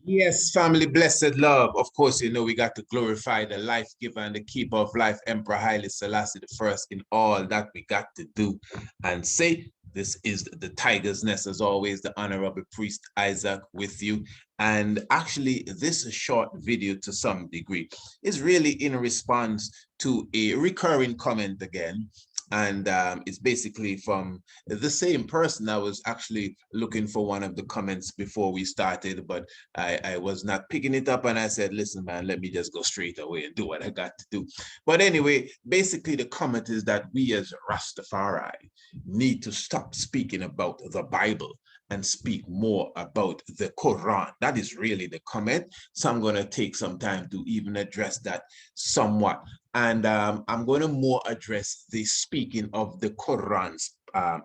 Yes, family, blessed love. Of course, we got to glorify the life giver and the keeper of life, Emperor Haile Selassie the First, in all that we got to do and say. This is the Tiger's Nest, as always, the Honorable Priest Isaac with you. And actually, this short video, to some degree, is really in response to a recurring comment again. And it's basically from the same person. I was actually looking for one of the comments before we started, but I was not picking it up, and I said, listen, man, let me just go straight away and do what I got to do. But anyway, basically the comment is that we as Rastafari need to stop speaking about the Bible and speak more about the Koran. That is really the comment. So I'm going to take some time to even address that somewhat. And I'm going to more address the speaking of the Quran's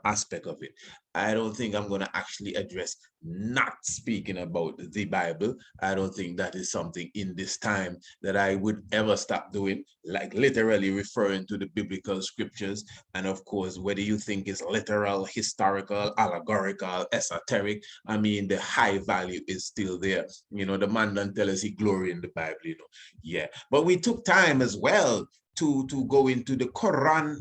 aspect of it. I don't think I'm going to actually address not speaking about the Bible. I don't think that is something in this time that I would ever stop doing, like literally referring to the biblical scriptures. And of course, whether you think it's literal, historical, allegorical, esoteric, I mean, the high value is still there. The man don't tell us he glory in the Bible, Yeah. But we took time as well to go into the Quran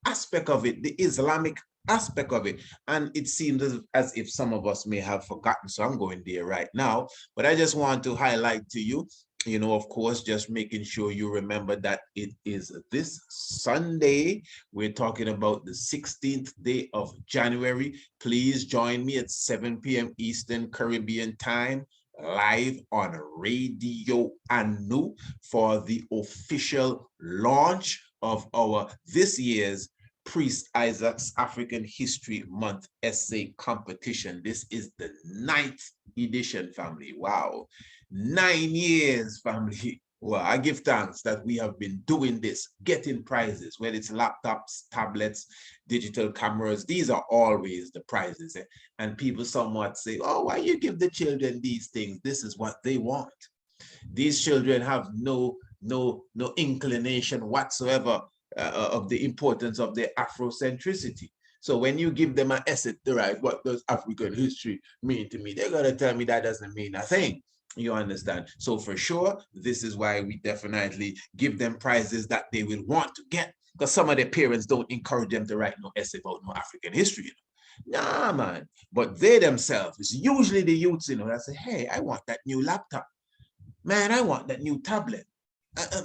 aspect of it, the Islamic aspect of it. And it seems as if some of us may have forgotten. So I'm going there right now. But I just want to highlight to you, of course, just making sure you remember that it is this Sunday. We're talking about the 16th day of January. Please join me at 7 p.m. Eastern Caribbean time, live on Radio Anu for the official launch of our this year's Priest Isaac's African History Month essay competition. This is the 9th edition, family. Wow. 9 years, family. Well, I give thanks that we have been doing this, getting prizes, whether it's laptops, tablets, digital cameras. These are always the prizes. And people somewhat say, oh, why you give the children these things? This is what they want. These children have no inclination whatsoever of the importance of their Afrocentricity. So when you give them an essay to write, what does African history mean to me? They're going to tell me that doesn't mean a thing. You understand? So for sure, this is why we definitely give them prizes that they will want to get, because some of their parents don't encourage them to write no essay about no African history. Nah, man. But they themselves, it's usually the youths, that say, hey, I want that new laptop. Man, I want that new tablet.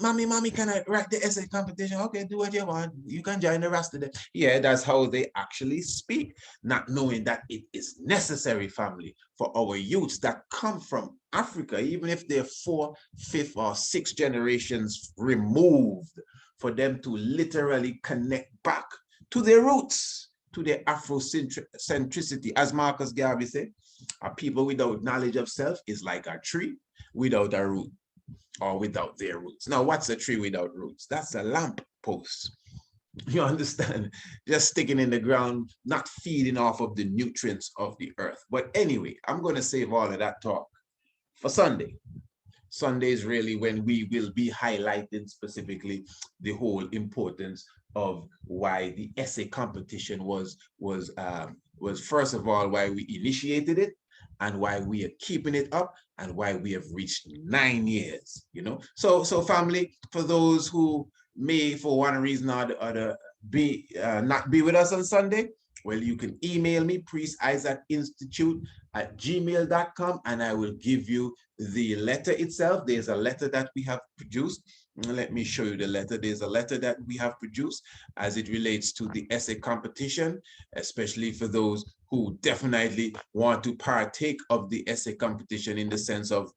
Mommy, can I write the essay competition? Okay, do what you want. You can join the rest of them. Yeah, that's how they actually speak, not knowing that it is necessary, family, for our youths that come from Africa, even if they're 4th, 5th, or 6th generations removed, for them to literally connect back to their roots, to their Afrocentricity. As Marcus Garvey said, a people without knowledge of self is like a tree without a root, or without their roots. Now, what's a tree without roots? That's a lamp post. You understand? Just sticking in the ground, not feeding off of the nutrients of the earth. But anyway, I'm going to save all of that talk for Sunday. Sunday is really when we will be highlighting specifically the whole importance of why the essay competition was first of all why we initiated it, and why we are keeping it up, and why we have reached 9 years. So family, for those who may for one reason or the other be not be with us on Sunday, well, you can email me, priestisaacInstitute@gmail.com, and I will give you the letter itself. There's a letter that we have produced. Let me show you the letter. There's a letter that we have produced as it relates to the essay competition, especially for those who definitely want to partake of the essay competition in the sense of,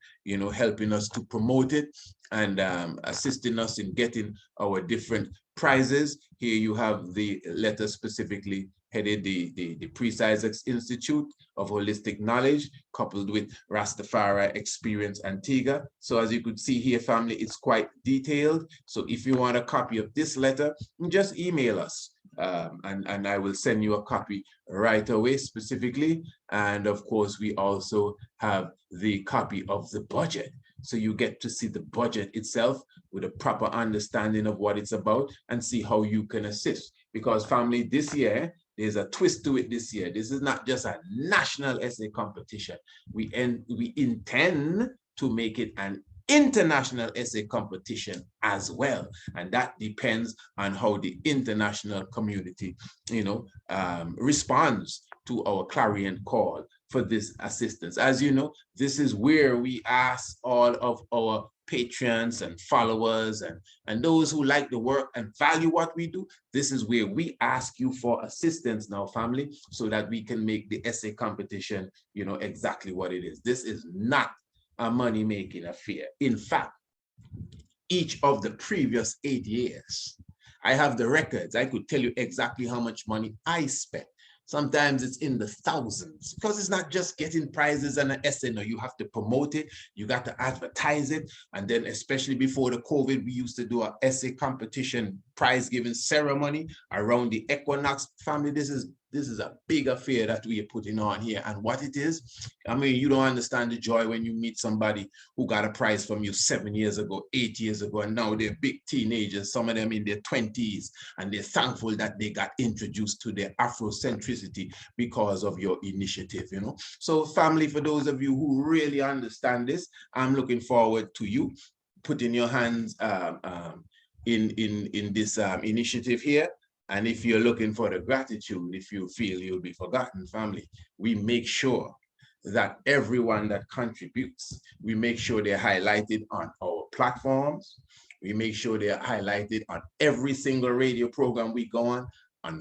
helping us to promote it and assisting us in getting our different prizes. Here you have the letter specifically headed the Priest Isaac's Institute of Holistic Knowledge, coupled with Rastafari Experience Antigua. So as you could see here, family, it's quite detailed. So if you want a copy of this letter, just email us. And I will send you a copy right away specifically. And of course, we also have the copy of the budget. So you get to see the budget itself with a proper understanding of what it's about and see how you can assist. Because family, this year, there's a twist to it this year. This is not just a national essay competition. We intend to make it an international essay competition as well, and that depends on how the international community, responds to our clarion call for this assistance. As you know, this is where we ask all of our patrons and followers and those who like the work and value what we do. This is where we ask you for assistance now, family, so that we can make the essay competition, exactly what it is. This is not a money-making affair. In fact, each of the previous 8 years, I have the records. I could tell you exactly how much money I spent. Sometimes it's in the thousands, because it's not just getting prizes and an essay. No, you have to promote it. You got to advertise it. And then especially before the COVID, we used to do an essay competition prize giving ceremony around the equinox. Family, this is a big affair that we are putting on here. And what it is, I mean, you don't understand the joy when you meet somebody who got a prize from you 7 years ago, 8 years ago, and now they're big teenagers, some of them in their 20s, and they're thankful that they got introduced to their Afrocentricity because of your initiative, So family, for those of you who really understand this, I'm looking forward to you putting your hands in this initiative here. And if you're looking for the gratitude, if you feel you'll be forgotten, family, we make sure that everyone that contributes, we make sure they're highlighted on our platforms. We make sure they're highlighted on every single radio program we go on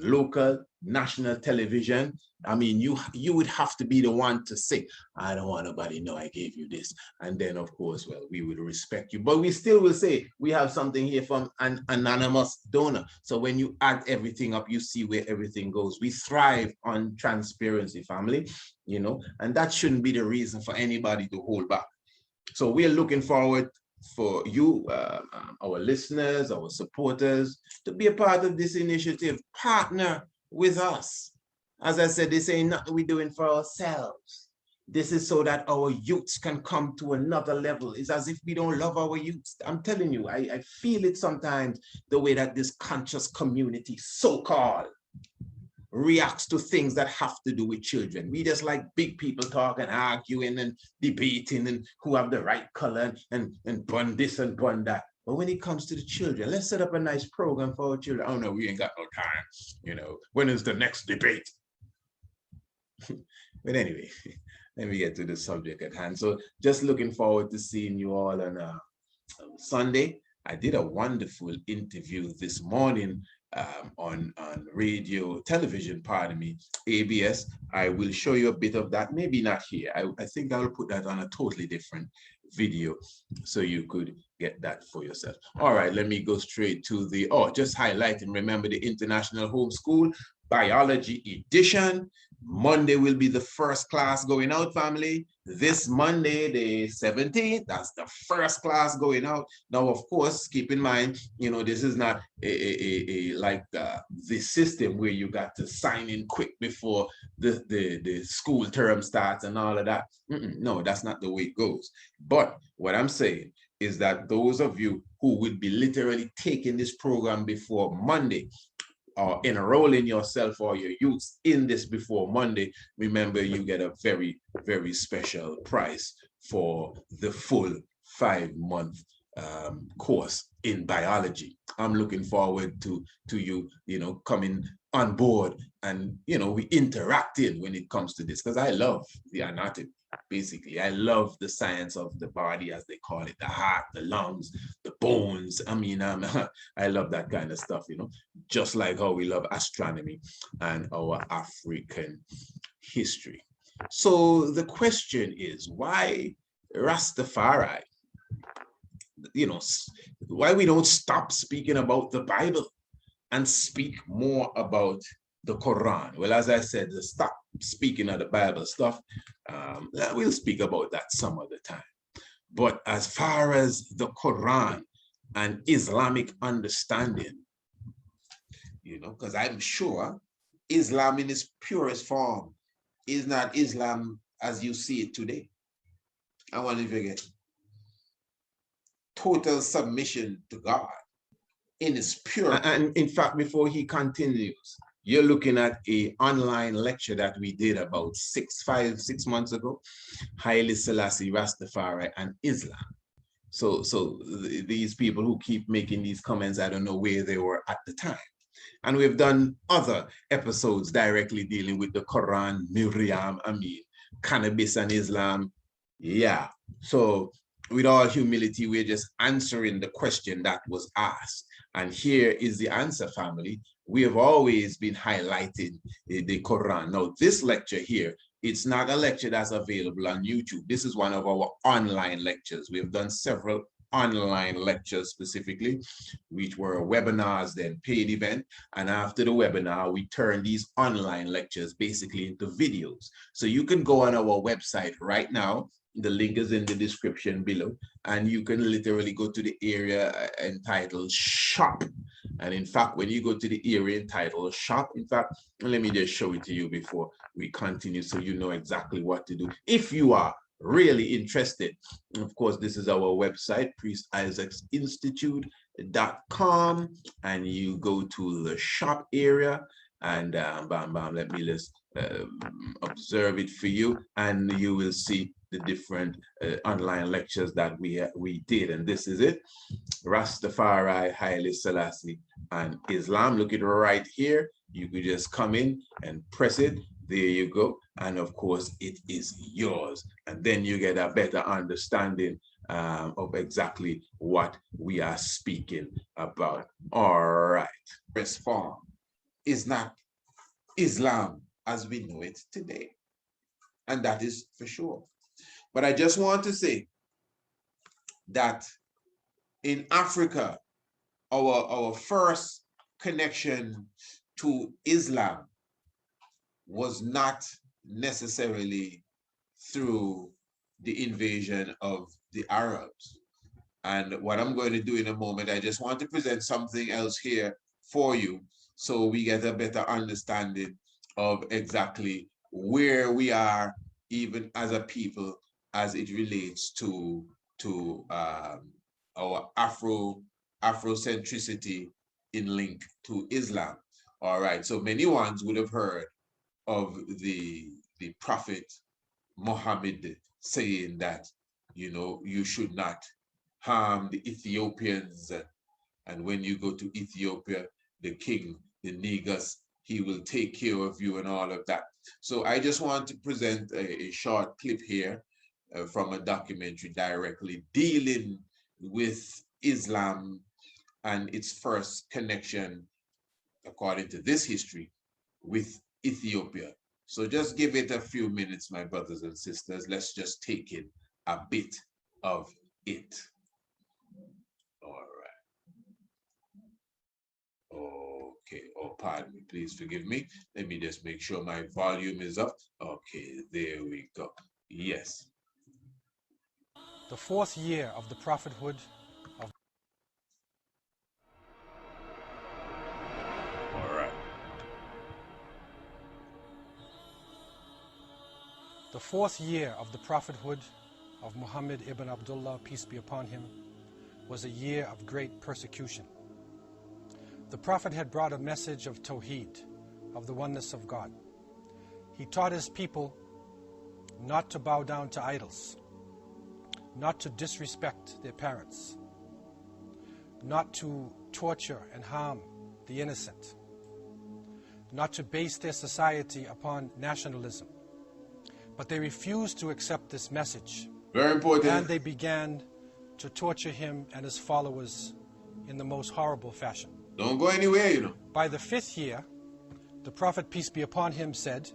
local, national television. I mean, you would have to be the one to say, I don't want nobody to know I gave you this. And then, of course, well, we would respect you. But we still will say, we have something here from an anonymous donor. So when you add everything up, you see where everything goes. We thrive on transparency, family, and that shouldn't be the reason for anybody to hold back. So we're looking forward for you, our listeners, our supporters, to be a part of this initiative. Partner with us. As I said, this ain't nothing we're doing for ourselves. This is so that our youths can come to another level. It's as if we don't love our youths. I'm telling you, I feel it sometimes, the way that this conscious community, so-called, reacts to things that have to do with children. We just like big people talking, arguing and debating and who have the right color and bun this and bun that. But when it comes to the children, let's set up a nice program for our children. Oh no, we ain't got no time. When is the next debate? But anyway, let me get to the subject at hand. So just looking forward to seeing you all on Sunday. I did a wonderful interview this morning on radio, television, pardon me, ABS. I will show you a bit of that, maybe not here. I think I'll put that on a totally different video so you could get that for yourself. All right, let me go straight to just highlighting, remember the International Homeschool Biology Edition. Monday will be the first class going out, family. This Monday, the 17th, that's the first class going out. Now, of course, keep in mind, this is not like the system where you got to sign in quick before the school term starts and all of that. No, that's not the way it goes. But what I'm saying is that those of you who will be literally taking this program before Monday, or enrolling yourself or your youth in this before Monday, remember you get a very, very special price for the full 5-month course in biology. I'm looking forward to you, coming on board and, we interacting when it comes to this, because I love the anatomy. Basically, I love the science of the body, as they call it, the heart, the lungs, the bones. I mean, I love that kind of stuff, just like how we love astronomy and our African history. So the question is, why Rastafari? Why we don't stop speaking about the Bible and speak more about the Quran? Well, as I said, stop speaking of the Bible stuff. We'll speak about that some other time. But as far as the Quran and Islamic understanding, because I'm sure Islam in its purest form is not Islam as you see it today. I want to forget. Total submission to God in its pure. And in fact, before he continues, you're looking at an online lecture that we did about 6 months ago, Haile Selassie, Rastafari, and Islam. So these people who keep making these comments, I don't know where they were at the time. And we've done other episodes directly dealing with the Koran, Miriam, cannabis and Islam. Yeah. So with all humility, we're just answering the question that was asked. And here is the answer, family. We have always been highlighting the Quran. Now, this lecture here, it's not a lecture that's available on YouTube. This is one of our online lectures. We have done several online lectures specifically, which were webinars, then paid event. And after the webinar, we turn these online lectures basically into videos. So you can go on our website right now. The link is in the description below, and you can literally go to the area entitled Shop. And in fact, when you go to the area entitled Shop, in fact, let me just show it to you before we continue so you know exactly what to do. If you are really interested, of course, this is our website, priestisaacsinstitute.com, and you go to the Shop area, and let me just observe it for you, and you will see the different online lectures that we did. And this is it: Rastafari, Haile Selassie, and Islam. Look at it right here. You could just come in and press it. There you go. And of course, it is yours. And then you get a better understanding of exactly what we are speaking about. All right. First form is not Islam as we know it today. And that is for sure. But I just want to say that in Africa, our first connection to Islam was not necessarily through the invasion of the Arabs. And what I'm going to do in a moment, I just want to present something else here for you so we get a better understanding of exactly where we are, even as a people, as it relates to our Afrocentricity in link to Islam. All right, so many ones would have heard of the Prophet Muhammad saying that, you know, you should not harm the Ethiopians, and when you go to Ethiopia, the king, the Negus, he will take care of you and all of that. So I just want to present a short clip here from a documentary directly dealing with Islam and its first connection, according to this history, with Ethiopia. So just give it a few minutes, my brothers and sisters. Let's just take in a bit of it. All right. Okay. Oh, pardon me. Please forgive me. Let me just make sure my volume is up. Okay, there we go. Yes. The fourth year of the prophethood of... All right. The fourth year of the prophethood of Muhammad ibn Abdullah, peace be upon him, was a year of great persecution. The Prophet had brought a message of Tawheed, of the oneness of God. He taught his people not to bow down to idols, not to disrespect their parents, not to torture and harm the innocent, not to base their society upon nationalism. But they refused to accept this message. Very important. And they began to torture him and his followers in the most horrible fashion. Don't go anywhere, you know. By the fifth year, the Prophet, peace be upon him, said,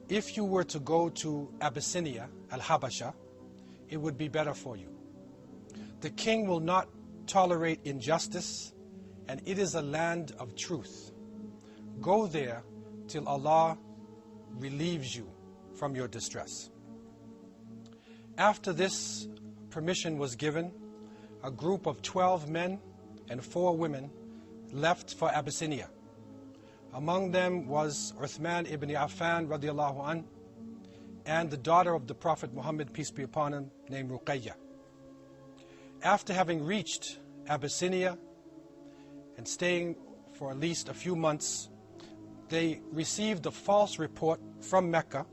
if you were to go to Abyssinia, Al-Habasha, it would be better for you. The king will not tolerate injustice, and it is a land of truth. Go there till Allah relieves you from your distress. After this permission was given, a group of 12 men and 4 women left for Abyssinia. Among them was Uthman ibn Affan radiallahu anh, and the daughter of the Prophet Muhammad, peace be upon him, named Ruqayyah. After having reached Abyssinia and staying for at least a few months, they received a false report from Mecca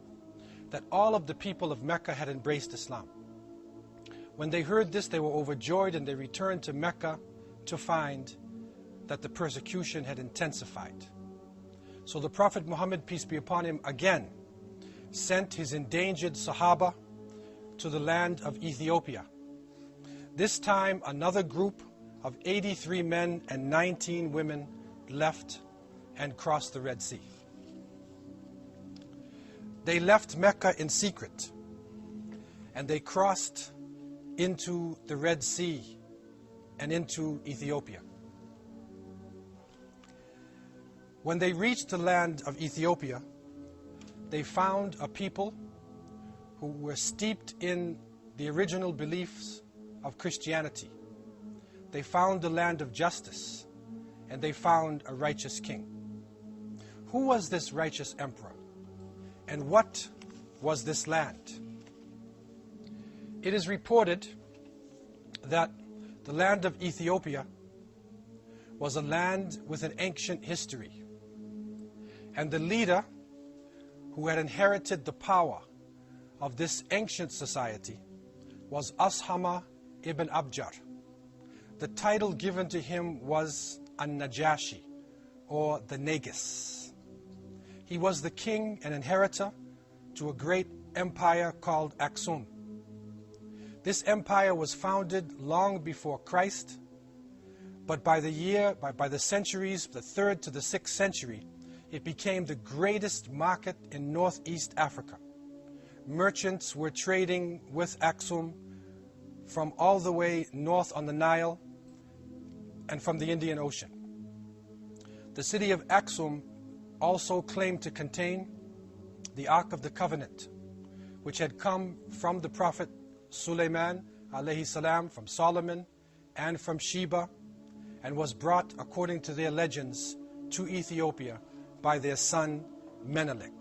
that all of the people of Mecca had embraced Islam. When they heard this, they were overjoyed, and they returned to Mecca to find that the persecution had intensified. So the Prophet Muhammad, peace be upon him, again sent his endangered Sahaba to the land of Ethiopia. This time, another group of 83 men and 19 women left and crossed the Red Sea. They left Mecca in secret, and they crossed into the Red Sea and into Ethiopia. When they reached the land of Ethiopia, they found a people who were steeped in the original beliefs of Christianity. They found the land of justice, and they found a righteous king. Who was this righteous emperor? And what was this land? It is reported that the land of Ethiopia was a land with an ancient history. And the leader who had inherited the power of this ancient society was Ashama ibn Abjar. The title given to him was An-Najashi, or the Negus. He was the king and inheritor to a great empire called Aksum. This empire was founded long before Christ, but by the centuries, the 3rd to the 6th century, it became the greatest market in northeast Africa. Merchants were trading with Aksum from all the way north on the Nile and from the Indian Ocean. The city of Aksum also claimed to contain the Ark of the Covenant, which had come from the Prophet Sulaiman alayhi salam, from Solomon and from Sheba, and was brought, according to their legends, to Ethiopia by their son Menelik.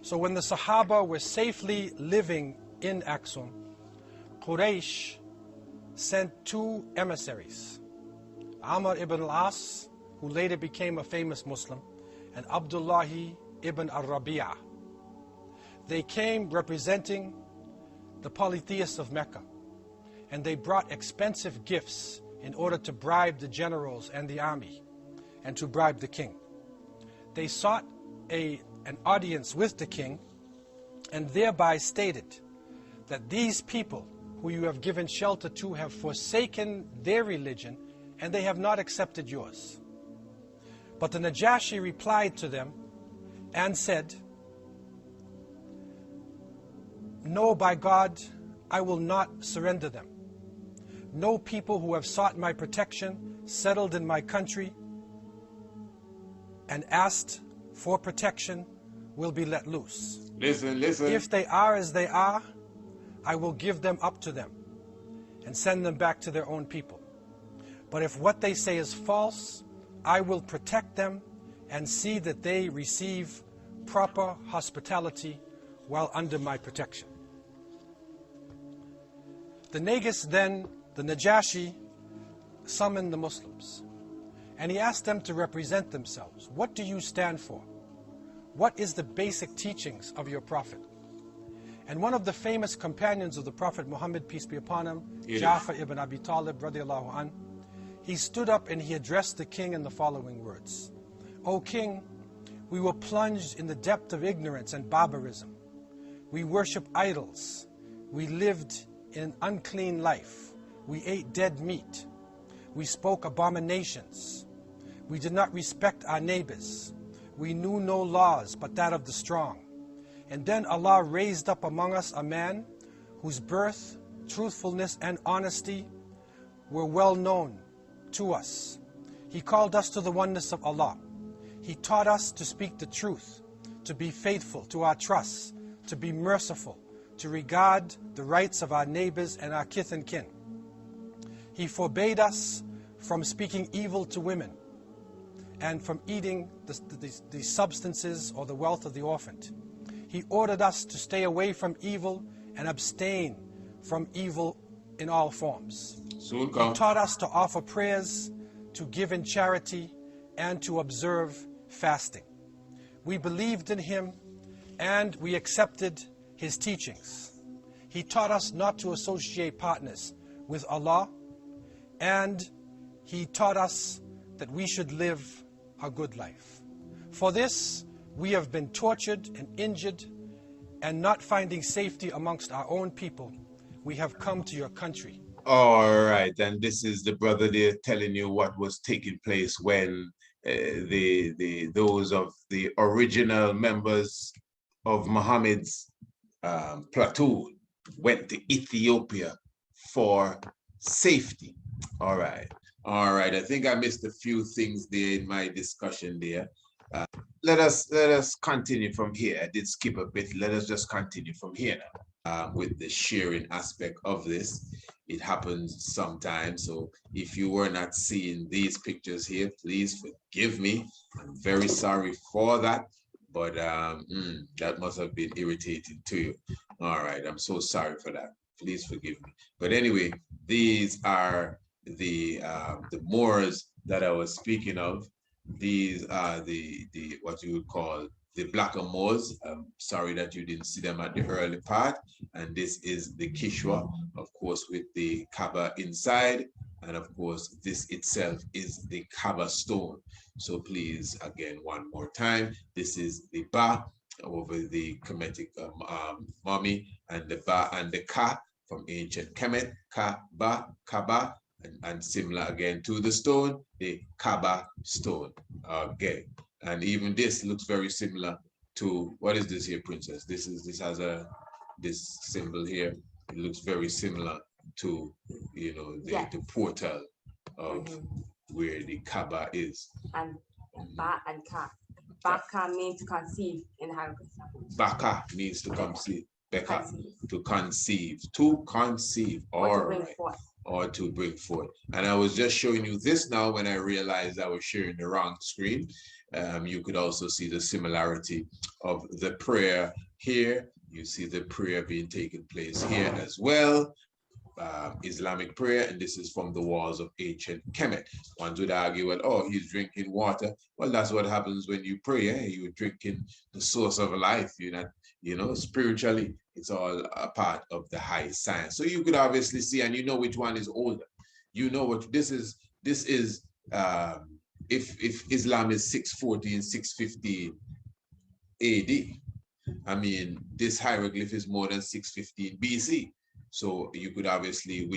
So when the Sahaba were safely living in Aksum, Quraysh sent 2 emissaries, Amr ibn al-As, who later became a famous Muslim, and Abdullahi ibn al-Rabi'ah. They came representing the polytheists of Mecca, and they brought expensive gifts in order to bribe the generals and the army, and to bribe the king. They sought an audience with the king, and thereby stated that these people who you have given shelter to have forsaken their religion, and they have not accepted yours. But the Najashi replied to them and said, "No, by God, I will not surrender them. No people who have sought my protection, settled in my country, and asked for protection will be let loose. Listen. If they are as they are, I will give them up to them and send them back to their own people. But if what they say is false, I will protect them and see that they receive proper hospitality while under my protection." The Negus then, the Najashi, summoned the Muslims, and he asked them to represent themselves. What do you stand for? What is the basic teachings of your Prophet? And one of the famous companions of the Prophet Muhammad, peace be upon him, Ja'far ibn Abi Talib radiallahu anh, he stood up and he addressed the king in the following words: "O king, we were plunged in the depth of ignorance and barbarism. We worship idols. We lived in an unclean life. We ate dead meat. We spoke abominations. We did not respect our neighbors. We knew no laws but that of the strong. And then Allah raised up among us a man whose birth, truthfulness, and honesty were well known to us. He called us to the oneness of Allah. He taught us to speak the truth, to be faithful to our trusts, to be merciful, to regard the rights of our neighbors and our kith and kin. He forbade us from speaking evil to women and from eating the substances or the wealth of the orphaned. He ordered us to stay away from evil and abstain from evil in all forms. He taught us to offer prayers, to give in charity, and to observe fasting. We believed in him and we accepted his teachings. He taught us not to associate partners with Allah, and he taught us that we should live a good life. For this, we have been tortured and injured, and not finding safety amongst our own people, we have come to your country. All right, and this is the brother there telling you what was taking place when those of the original members of Muhammad's platoon went to Ethiopia for safety. All right, I think I missed a few things there in my discussion there. Let us continue from here. I did skip a bit. Let us just continue from here now with the sharing aspect of this. It happens sometimes. So if you were not seeing these pictures here, please forgive me. I'm very sorry for that. But that must have been irritating to you. All right, I'm so sorry for that. Please forgive me. But anyway, these are the Moors that I was speaking of. These are the what you would call the Black Moors. I'm sorry that you didn't see them at the early part. And this is the Kishwa, of course, with the Kaaba inside. And of course, this itself is the Kaaba stone. So please, again, one more time, this is the Ba over the Kemetic mummy, and the Ba and the Ka from ancient Kemet, Ka, Ba, Kaba, and similar again to the stone, the Kaaba stone. Okay, and even this looks very similar to, what is this here, princess? This has this symbol here. It looks very similar to, you know, the portal of where the Kaaba is. And Ba and Ka. Baka means to conceive in Arabic. Baka means to conceive. Beka, to conceive. To conceive. All right. Or to bring forth. And I was just showing you this now when I realized I was sharing the wrong screen. You could also see the similarity of the prayer here. You see the prayer being taken place here as well. Islamic prayer, and this is from the walls of ancient Kemet. One would argue, well, oh, he's drinking water. Well, that's what happens when you pray. Eh? You're drinking the source of life. You're not, you know, spiritually, it's all a part of the high science. So you could obviously see, and you know which one is older. You know what this is. This is if Islam is 640 and 615 AD. I mean, this hieroglyph is more than 615 BC. So you could obviously you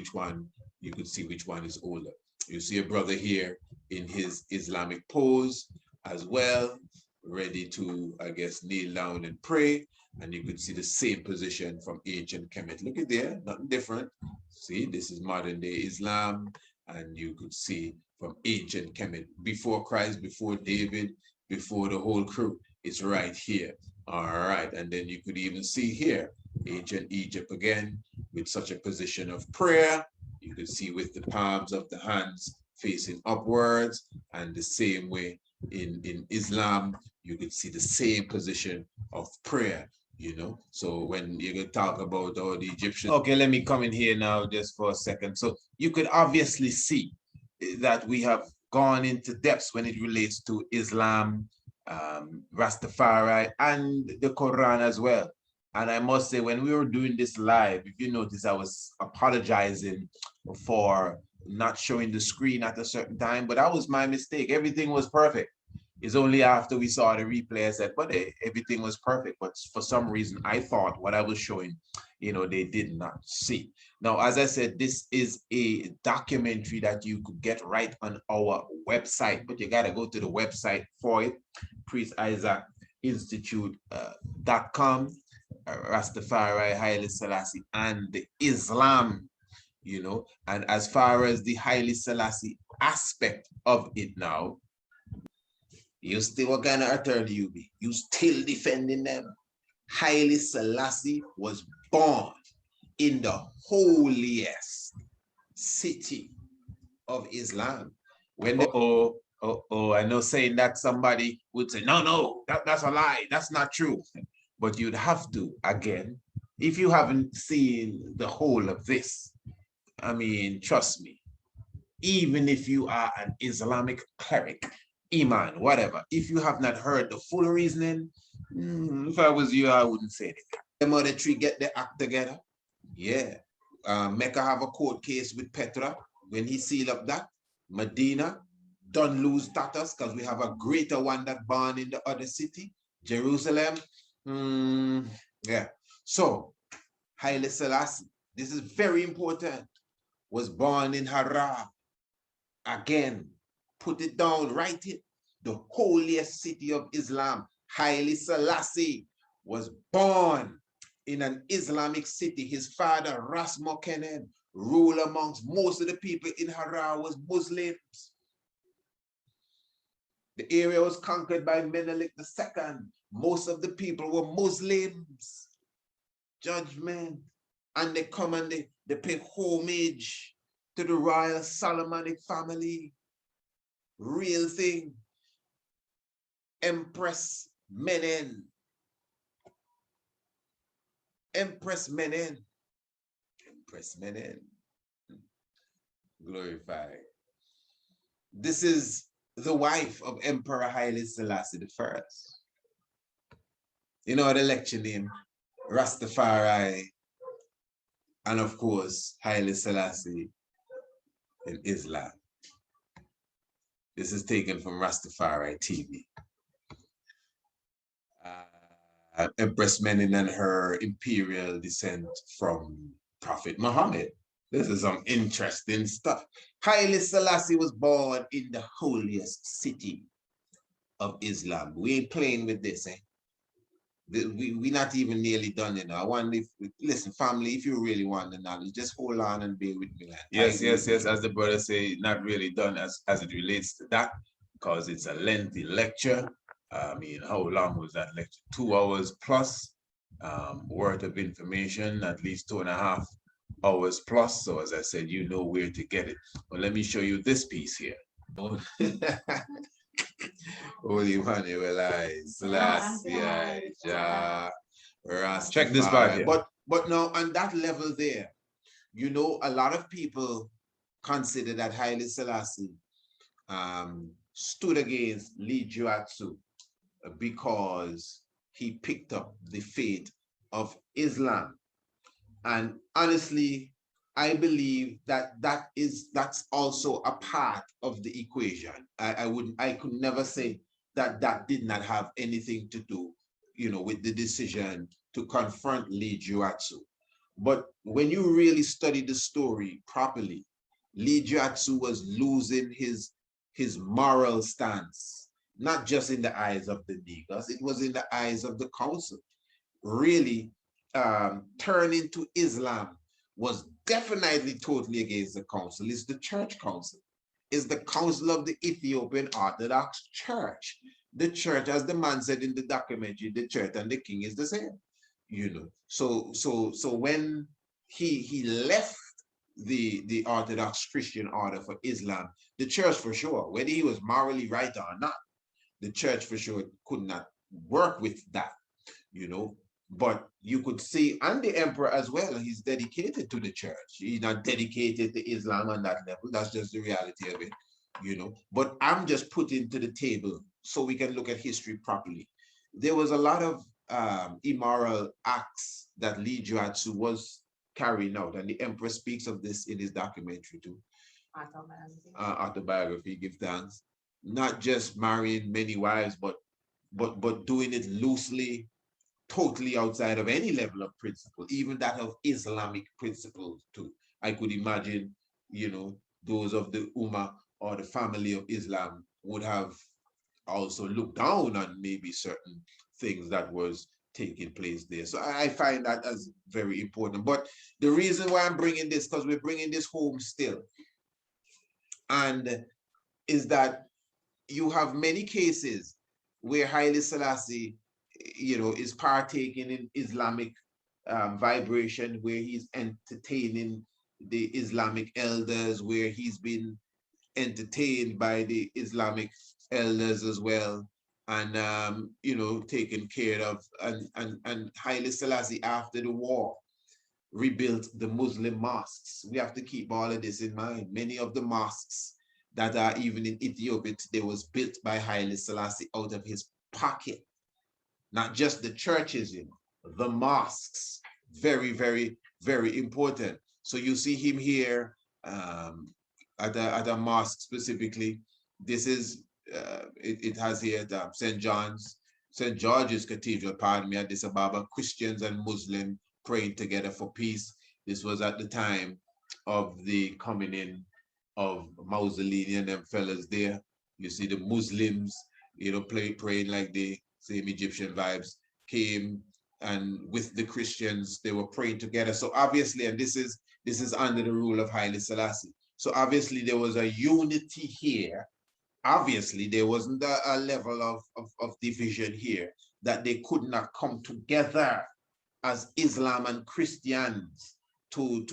could see which one is older. You see a brother here in his Islamic pose as well, ready to, I guess, kneel down and pray. And you could see the same position from ancient Kemet. Look at there, nothing different. See, this is modern day Islam. And you could see from ancient Kemet, before Christ, before David, before the whole crew, it's right here. All right, and then you could even see here, ancient Egypt again, with such a position of prayer. You could see with the palms of the hands facing upwards, and the same way in Islam, you could see the same position of prayer, you know. So when you talk about all the Egyptians, okay, let me come in here now just for a second. So you could obviously see that we have gone into depths when it relates to Islam, Rastafari, and the Koran as well. And I must say, when we were doing this live, if you notice, I was apologizing for not showing the screen at a certain time, but that was my mistake. Everything was perfect. It's only after we saw the replay I said, but everything was perfect. But for some reason, I thought what I was showing, you know, they did not see. Now, as I said, this is a documentary that you could get right on our website, but you got to go to the website for it, priestIsaacInstitute.com. Rastafari, Haile Selassie, and the Islam, you know. And as far as the Haile Selassie aspect of it now, you still, what kind of attorney you be? You still defending them? Haile Selassie was born in the holiest city of Islam. When they, I know saying that somebody would say, no, that's a lie. That's not true. But you'd have to, again, if you haven't seen the whole of this, I mean, trust me, even if you are an Islamic cleric, Iman, whatever. If you have not heard the full reasoning, if I was you, I wouldn't say it. The mother tree get the act together. Yeah. Mecca have a court case with Petra. When he sealed up that, Medina don't lose status because we have a greater one that born in the other city, Jerusalem. Yeah. So, Haile Selassie, this is very important, was born in Harar. Again, put it down, write it. The holiest city of Islam, Haile Selassie, was born in an Islamic city. His father, Ras Mokenen, ruled amongst most of the people in Harar was Muslims. The area was conquered by Menelik II. Most of the people were Muslims. Judgment. And they come and they pay homage to the royal Solomonic family. Real thing. Empress Menen. Empress Menen. Empress Menen. Glorified. This is the wife of Emperor Haile Selassie I. You know the lecture name, Rastafari, and of course, Haile Selassie in Islam. This is taken from Rastafari TV. Empress Menen and her imperial descent from Prophet Muhammad. This is some interesting stuff. Haile Selassie was born in the holiest city of Islam. We ain't playing with this, eh? We're not even nearly done, you know. I want if listen, family, if you really want the knowledge, just hold on and be with me. Yes, yes, yes. As the brother say, not really done as it relates to that, because it's a lengthy lecture. I mean, how long was that lecture? 2 hours plus worth of information, at least 2.5 hours plus. So as I said, you know where to get it. But let me show you this piece here. Holy Emmanuel, Selassie, Rasta. Check this back here. But now on that level there, you know, a lot of people consider that Haile Selassie stood against Lee Juatsu because he picked up the faith of Islam. And honestly, I believe that that's also a part of the equation. I could never say that did not have anything to do, you know, with the decision to confront Lee Juatsu. But when you really study the story properly, Lee Juatsu was losing his moral stance, not just in the eyes of the Negus, it was in the eyes of the council. Really, turning to Islam was definitely totally against the council. It's the church council. It's the council of the Ethiopian Orthodox Church. The church, as the man said in the documentary, the church and the king is the same. You know, so when he left the Orthodox Christian order for Islam, the church for sure, whether he was morally right or not, the church for sure could not work with that, you know. But you could see, and the emperor as well, he's dedicated to the church. He's not dedicated to Islam on that level. That's just the reality of it, you know. But I'm just putting to the table so we can look at history properly. There was a lot of immoral acts that Lee Juatsu was carrying out, and the emperor speaks of this in his documentary too. Autobiography, give thanks. Not just marrying many wives, but doing it loosely, totally outside of any level of principle, even that of Islamic principles too. I could imagine, you know, those of the Ummah or the family of Islam would have also looked down on maybe certain things that was taking place there. So I find that as very important. But the reason why I'm bringing this, because we're bringing this home still, and is that you have many cases where Haile Selassie, you know, is partaking in Islamic vibration, where he's entertaining the Islamic elders, where he's been entertained by the Islamic elders as well, and you know, taken care of. And Haile Selassie, after the war, rebuilt the Muslim mosques. We have to keep all of this in mind. Many of the mosques that are even in Ethiopia today was built by Haile Selassie out of his pocket. Not just the churches, you know, the mosques, very, very, very important. So you see him here at a mosque specifically. This is, it has here St. George's Cathedral, pardon me, Addis Ababa, Christians and Muslims praying together for peace. This was at the time of the coming in of Mussolini and them fellas there. You see the Muslims, you know, praying like the same Egyptian vibes came, and with the Christians, they were praying together. So obviously, and this is under the rule of Haile Selassie. So obviously there was a unity here. Obviously, there wasn't a level of division here that they could not come together as Islam and Christians to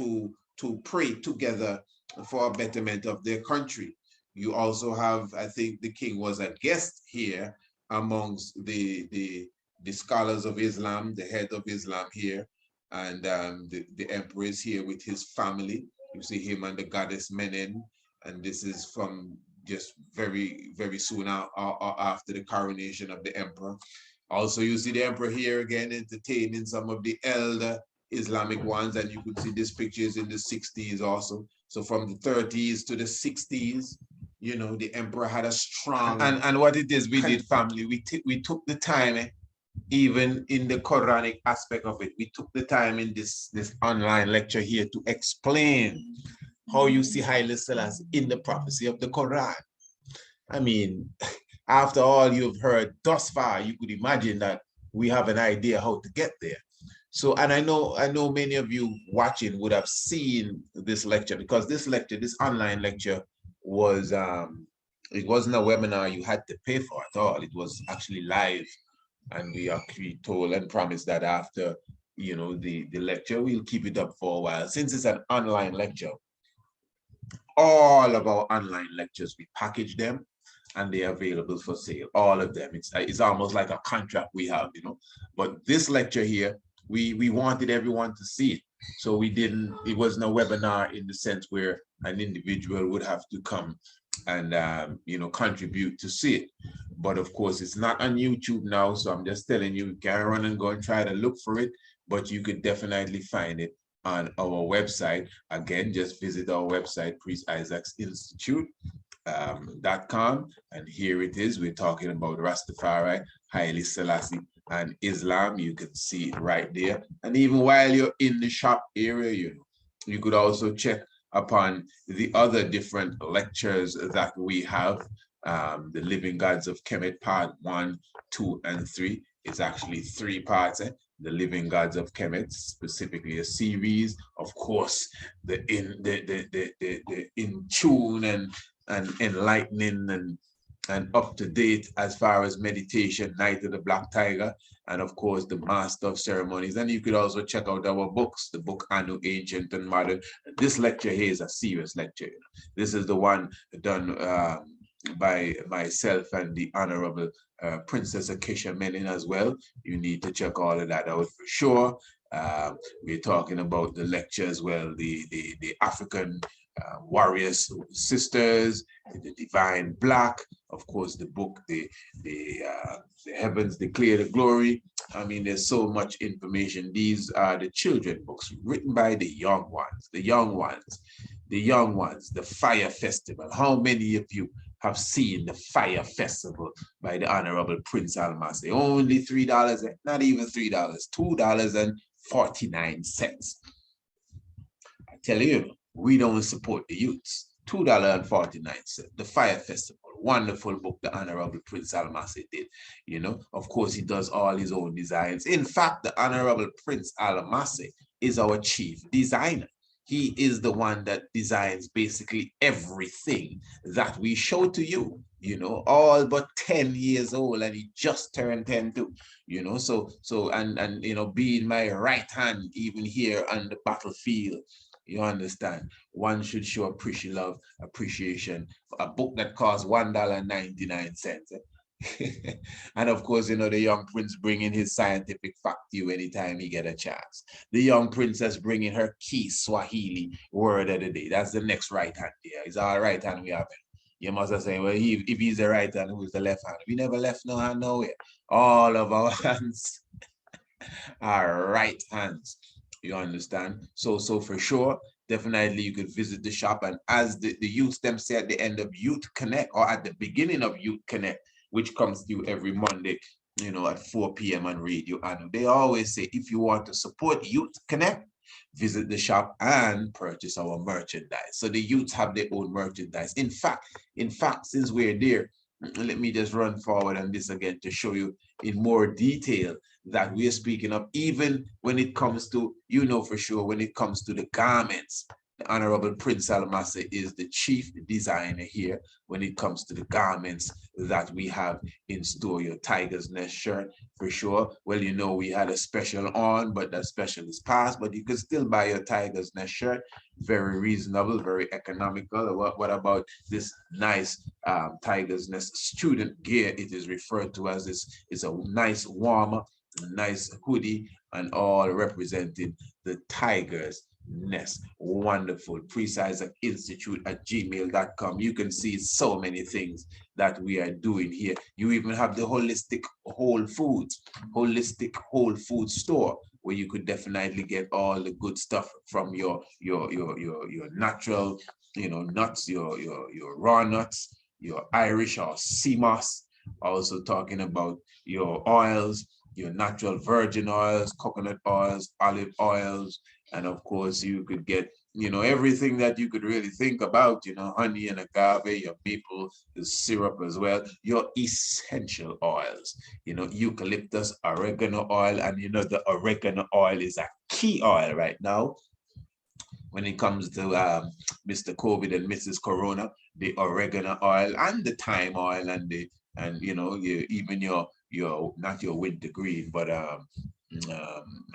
pray together for a betterment of their country. You also have, I think the king was a guest here amongst the scholars of Islam, the head of Islam here, and the emperor is here with his family. You see him and the goddess Menen, and this is from just very, very soon after the coronation of the emperor. Also, you see the emperor here again entertaining some of the elder Islamic ones, and you could see these pictures in the 60s also. So from the 30s to the 60s, you know, the emperor had a strong, and what it is we did, family, we took the time, even in the Quranic aspect of it, we took the time in this online lecture here to explain how you see Haile Selassie in the prophecy of the Quran. I mean, after all you've heard thus far, you could imagine that we have an idea how to get there. So, and I know many of you watching would have seen this lecture, because this online lecture was, it wasn't a webinar you had to pay for at all. It was actually live. And we actually told and promised that after, you know, the lecture, we'll keep it up for a while. Since it's an online lecture, all of our online lectures, we package them and they're available for sale, all of them. It's almost like a contract we have, you know. But this lecture here, we wanted everyone to see it. So it wasn't a webinar in the sense where an individual would have to come and you know, contribute to see it. But of course, it's not on YouTube now, so I'm just telling you, you can run and go and try to look for it, but you could definitely find it on our website. Again, just visit our website, priestisaacsinstitute.com, and here it is. We're talking about Rastafari, Haile Selassie, and Islam. You can see it right there. And even while you're in the shop area, you could also check upon the other different lectures that we have. The Living Gods of Kemet, part 1, 2, and 3 is actually 3 parts. The Living Gods of Kemet, specifically a series. Of course, the in tune and enlightening and up to date as far as meditation, Night of the Black Tiger, and of course the Master of Ceremonies. And you could also check out our books, the book Anu, Ancient and Modern. This lecture here is a serious lecture. This is the one done by myself and the Honorable Princess Acacia Menin as well. You need to check all of that out for sure. We're talking about the lecture as well, the African warriors, sisters, the divine black, of course, the book, the heavens declare the glory. I mean, there's so much information. These are the children books written by the young ones, the Fire Festival. How many of you have seen the Fire Festival by the Honorable Prince Almasi? Only $3, not even $3, $2.49. I tell you, we don't support the youths. $2.49. The Fire Festival, wonderful book the Honorable Prince Almasi did. You know, of course, he does all his own designs. In fact, the Honorable Prince Almasi is our chief designer. He is the one that designs basically everything that we show to you, you know, all but 10 years old, and he just turned 10 too, you know, so you know, being my right hand even here on the battlefield, you understand, one should show appreciation for a book that costs $1.99. And of course, you know, the young prince bringing his scientific fact to you anytime he get a chance. The young princess bringing her key Swahili word of the day. That's the next right hand here. It's our right hand we have it. You must have said, well, if he's the right hand, who's the left hand? We never left no hand nowhere. All of our hands are right hands. You understand? So for sure, definitely you could visit the shop. And as the youth them say at the end of Youth Connect, or at the beginning of Youth Connect, which comes to you every Monday, you know, at 4 p.m. on radio. And they always say, if you want to support Youth Connect, visit the shop and purchase our merchandise. So the youths have their own merchandise. In fact, since we're there, let me just run forward on this again to show you in more detail that we're speaking of, even when it comes to, you know, for sure, when it comes to the garments. The Honorable Prince Almasi is the chief designer here when it comes to the garments that we have in store. Your Tiger's Nest shirt, for sure. Well, you know, we had a special on, but that special is past, but you could still buy your Tiger's Nest shirt. Very reasonable, very economical. What about this nice Tiger's Nest student gear? It is referred to as this. It's a nice warmer, nice hoodie, and all representing the Tiger's Nest. Wonderful. PreciseInstitute@gmail.com. You can see so many things that we are doing here. You even have the holistic whole food store, where you could definitely get all the good stuff from your natural, you know, nuts, your raw nuts, your Irish or sea moss. Also talking about your oils, your natural virgin oils, coconut oils, olive oils, and of course you could get, you know, everything that you could really think about, you know, honey and agave, your maple syrup as well, your essential oils, you know, eucalyptus, oregano oil. And you know, the oregano oil is a key oil right now when it comes to Mr. COVID and Mrs. Corona. The oregano oil and the thyme oil and you know, even your not your wintergreen, but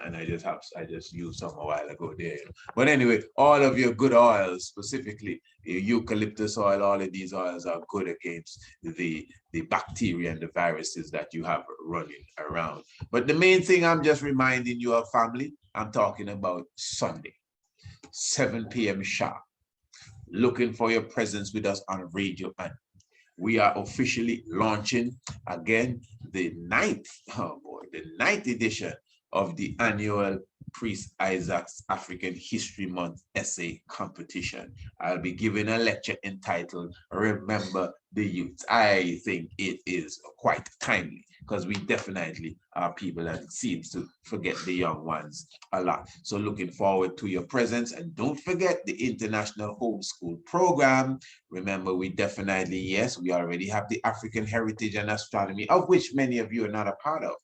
and I just used some a while ago there. But anyway, all of your good oils, specifically your eucalyptus oil, all of these oils are good against the bacteria and the viruses that you have running around. But the main thing I'm just reminding you of, family, I'm talking about Sunday, 7 p.m. sharp. Looking for your presence with us on radio. And we are officially launching again the ninth edition of the annual Priest Isaac's African History Month essay competition. I'll be giving a lecture entitled Remember the Youth. I think it is quite timely, because we definitely are people that seems to forget the young ones a lot. So looking forward to your presence. And don't forget the International Homeschool Program. Remember, we definitely, yes, we already have the African Heritage and Astronomy, of which many of you are not a part of.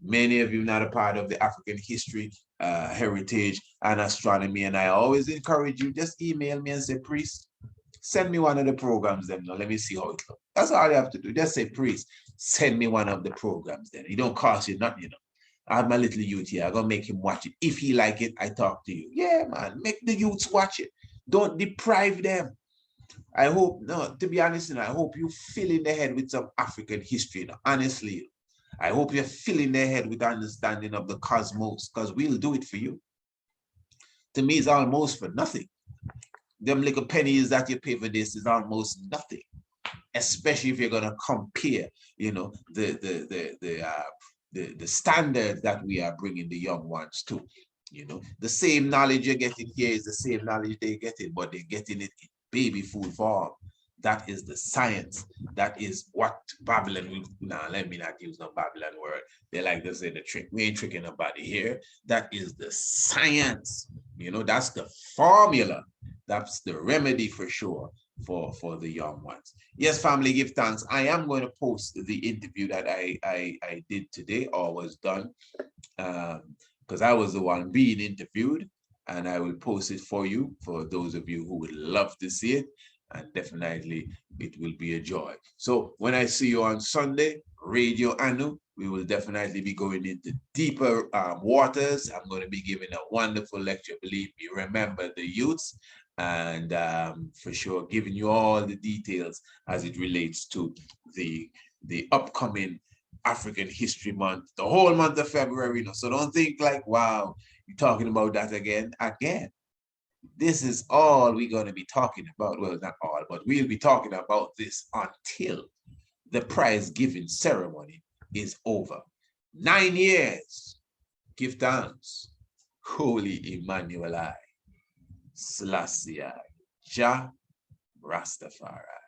Many of you are not a part of the African History, Heritage, and Astronomy. And I always encourage you, just email me and say, Priest, send me one of the programs then. Now, let me see how it looks. That's all you have to do. Just say, Priest, send me one of the programs then. It don't cost you nothing, you know. I have my little youth here. I'm going to make him watch it. If he like it, I talk to you. Yeah, man, make the youths watch it. Don't deprive them. I hope, no, to be honest, you know, I hope you fill in the head with some African history, you know, honestly. I hope you're filling their head with understanding of the cosmos, because we'll do it for you. To me, it's almost for nothing. Them little pennies that you pay for this is almost nothing, especially if you're gonna compare, you know, the standards that we are bringing the young ones to. You know, the same knowledge you're getting here is the same knowledge they're getting, but they're getting it in baby food form. That is the science. That is what Babylon, now let me not use no Babylon word. They like to say the trick. We ain't tricking nobody here. That is the science. You know, that's the formula. That's the remedy for sure for the young ones. Yes, family, give thanks. I am going to post the interview that I did today, or was done, because I was the one being interviewed, and I will post it for you, for those of you who would love to see it. And definitely it will be a joy. So when I see you on Sunday, Radio Anu, we will definitely be going into deeper waters. I'm going to be giving a wonderful lecture. Believe me, remember the youths, and for sure giving you all the details as it relates to the upcoming African History Month, the whole month of February. You know, so don't think like, wow, you're talking about that again. This is all we're going to be talking about. Well, not all, but we'll be talking about this until the prize giving ceremony is over. 9 years. Give thanks. Holy Emmanuel, Selassie, Jah Rastafari.